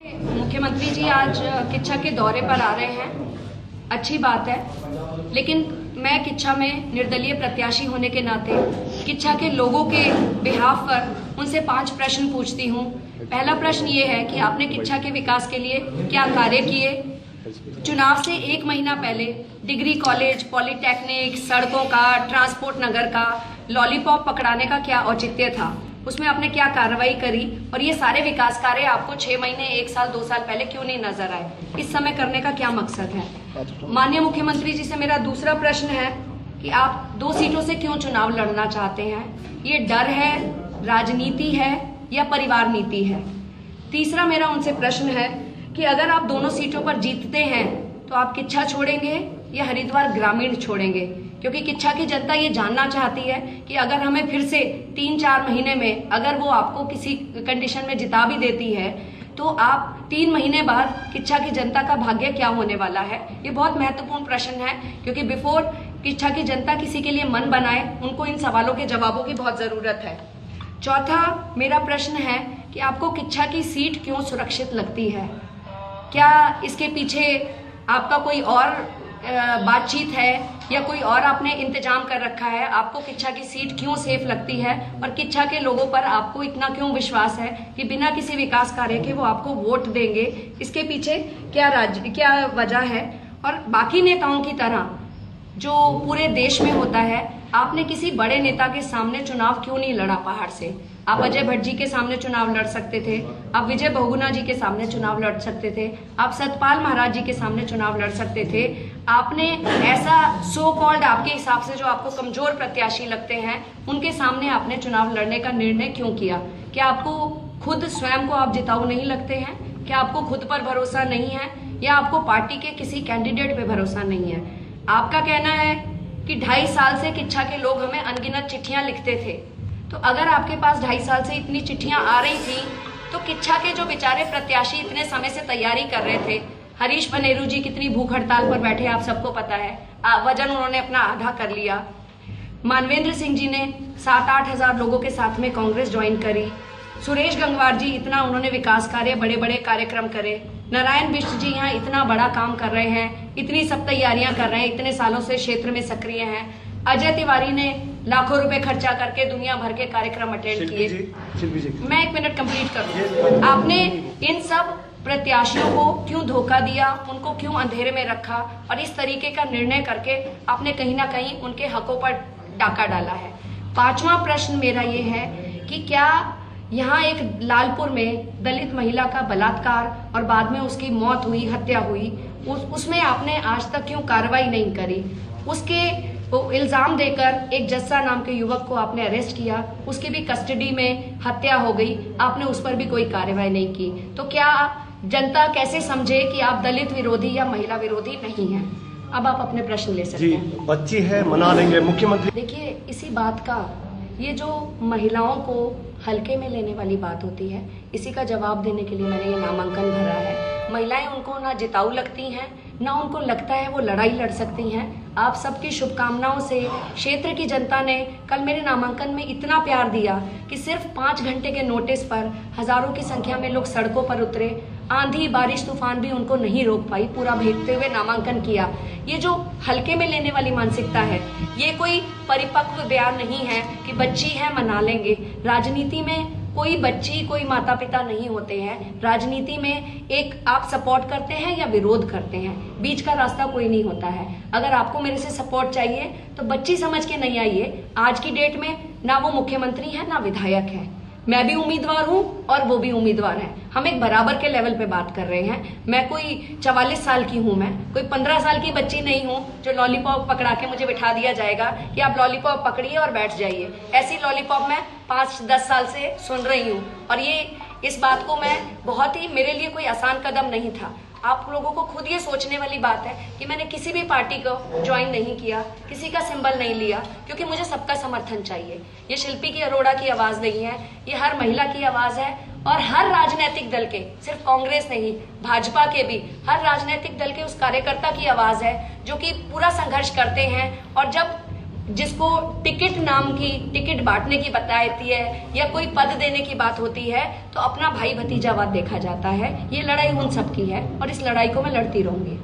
मुख्यमंत्री जी आज किच्छा के दौरे पर आ रहे हैं, अच्छी बात है, लेकिन मैं किच्छा में निर्दलीय प्रत्याशी होने के नाते किच्छा के लोगों के बिहाफ पर उनसे 5 प्रश्न पूछती हूँ। पहला प्रश्न ये है कि आपने किच्छा के विकास के लिए क्या कार्य किए? चुनाव से 1 महीना पहले डिग्री कॉलेज, पॉलिटेक्निक, सड़कों का, ट्रांसपोर्ट नगर का लॉलीपॉप पकड़ाने का क्या औचित्य था? उसमें आपने क्या कार्रवाई करी? और ये सारे विकास कार्य आपको 6 महीने, 1 साल, 2 साल पहले क्यों नहीं नजर आए? इस समय करने का क्या मकसद है? माननीय मुख्यमंत्री जी से मेरा दूसरा प्रश्न है कि आप 2 सीटों से क्यों चुनाव लड़ना चाहते हैं? ये डर है, राजनीति है या परिवार नीति है? तीसरा मेरा उनसे प्रश्न है कि अगर आप दोनों सीटों पर जीतते हैं तो आप किच्छा छोड़ेंगे या हरिद्वार ग्रामीण छोड़ेंगे? क्योंकि किच्छा की जनता ये जानना चाहती है कि अगर हमें फिर से 3-4 महीने में अगर वो आपको किसी कंडीशन में जिता भी देती है तो आप 3 महीने बाद किच्छा की जनता का भाग्य क्या होने वाला है? ये बहुत महत्वपूर्ण प्रश्न है, क्योंकि बिफोर किच्छा की जनता किसी के लिए मन बनाए, उनको इन सवालों के जवाबों की बहुत जरूरत है। चौथा मेरा प्रश्न है कि आपको किच्छा की सीट क्यों सुरक्षित लगती है? क्या इसके पीछे आपका कोई और बातचीत है या कोई और आपने इंतजाम कर रखा है? आपको किच्छा की सीट क्यों सेफ लगती है और किच्छा के लोगों पर आपको इतना क्यों विश्वास है कि बिना किसी विकास कार्य के वो आपको वोट देंगे? इसके पीछे क्या वजह है? और बाकी नेताओं की तरह जो पूरे देश में होता है, आपने किसी बड़े नेता के सामने चुनाव क्यों नहीं लड़ा पहाड़ से? आप अजय भट्ट जी के सामने चुनाव लड़ सकते थे, आप विजय बहुगुणा जी के सामने चुनाव लड़ सकते थे, आप सतपाल महाराज जी के सामने चुनाव लड़ सकते थे। आपने ऐसा सो कॉल्ड आपके हिसाब से जो आपको कमजोर प्रत्याशी लगते हैं उनके सामने आपने चुनाव लड़ने का निर्णय क्यों किया? क्या आपको खुद स्वयं को आप जिताऊ नहीं लगते हैं? क्या आपको खुद पर भरोसा नहीं है या आपको पार्टी के किसी कैंडिडेट पे भरोसा नहीं है? आपका कहना है कि 2.5 साल से किच्छा के लोग हमें अनगिनत चिट्ठियां लिखते थे, तो अगर आपके पास 2.5 साल से इतनी चिट्ठियां आ रही थी तो किच्छा के जो बेचारे प्रत्याशी इतने समय से तैयारी कर रहे थे, हरीश बनेरू जी कितनी भूख हड़ताल पर बैठे आप सबको पता है, वजन उन्होंने अपना आधा कर लिया। मानवेंद्र सिंह जी ने 7-8 हजार लोगों के साथ में कांग्रेस ज्वाइन करी। सुरेश गंगवार जी इतना उन्होंने विकास कार्य, बड़े बड़े कार्यक्रम करे। नारायण बिष्ट जी यहाँ इतना बड़ा काम कर रहे हैं, इतनी सब तैयारियां कर रहे हैं, इतने सालों से क्षेत्र में सक्रिय हैं। अजय तिवारी ने लाखों रुपए खर्चा करके दुनिया भर के कार्यक्रम अटेंड किए। मैं 1 मिनट कंप्लीट करूं। आपने इन सब प्रत्याशियों को क्यों धोखा दिया, उनको क्यों अंधेरे में रखा और इस तरीके का निर्णय करके आपने कहीं ना कहीं उनके हकों पर डाका डाला है? 5वां प्रश्न मेरा ये है कि क्या यहाँ एक लालपुर में दलित महिला का बलात्कार और बाद में उसकी मौत हुई, हत्या हुई, उसमें आपने आज तक क्यों कार्रवाई नहीं करी? उसके इल्जाम देकर एक जस्सा नाम के युवक को आपने अरेस्ट किया, उसकी भी कस्टडी में हत्या हो गई, आपने उस पर भी कोई कार्रवाई नहीं की। तो क्या जनता कैसे समझे कि आप दलित विरोधी या महिला विरोधी नहीं हैं? अब आप अपने प्रश्न ले सकते हैं। बच्ची है, मना लेंगे मुख्यमंत्री। देखिए, इसी बात का, ये जो महिलाओं को हल्के में लेने वाली बात होती है, इसी का जवाब देने के लिए मैंने ये नामांकन भरा है। महिलाएं उनको ना जिताऊ लगती हैं, ना उनको लगता है वो लड़ाई लड़ सकती हैं। आप सबकी शुभकामनाओं से क्षेत्र की जनता ने कल मेरे नामांकन में इतना प्यार दिया कि सिर्फ 5 घंटे के नोटिस पर हजारों की संख्या में लोग सड़कों पर उतरे। आंधी, बारिश, तूफान भी उनको नहीं रोक पाई, पूरा भीगते हुए नामांकन किया। ये जो हल्के में लेने वाली मानसिकता है, ये कोई परिपक्व बयान नहीं है कि बच्ची है मना लेंगे। राजनीति में कोई बच्ची, कोई माता पिता नहीं होते हैं। राजनीति में एक आप सपोर्ट करते हैं या विरोध करते हैं, बीच का रास्ता कोई नहीं होता है। अगर आपको मेरे से सपोर्ट चाहिए तो बच्ची समझ के नहीं आइए। आज की डेट में ना वो मुख्यमंत्री है ना विधायक है। मैं भी उम्मीदवार हूं और वो भी उम्मीदवार है। हम एक बराबर के लेवल पे बात कर रहे हैं। मैं कोई 44 साल की हूं, मैं कोई 15 साल की बच्ची नहीं हूं जो लॉलीपॉप पकड़ा के मुझे बिठा दिया जाएगा कि आप लॉलीपॉप पकड़िए और बैठ जाइए। ऐसी लॉलीपॉप मैं 5-10 साल से सुन रही हूँ और इस बात को मैं बहुत ही, मेरे लिए कोई आसान कदम नहीं था। आप लोगों को खुद ये सोचने वाली बात है कि मैंने किसी भी पार्टी को ज्वाइन नहीं किया, किसी का सिंबल नहीं लिया, क्योंकि मुझे सबका समर्थन चाहिए। ये शिल्पी की अरोड़ा की आवाज नहीं है, ये हर महिला की आवाज है और हर राजनीतिक दल के, सिर्फ कांग्रेस नहीं, भाजपा के भी हर राजनीतिक दल के उस कार्यकर्ता की आवाज है जो कि पूरा संघर्ष करते हैं। और जब जिसको टिकट नाम की टिकट बांटने की बताती है या कोई पद देने की बात होती है तो अपना भाई भतीजावाद देखा जाता है। ये लड़ाई उन सब की है और इस लड़ाई को मैं लड़ती रहूंगी।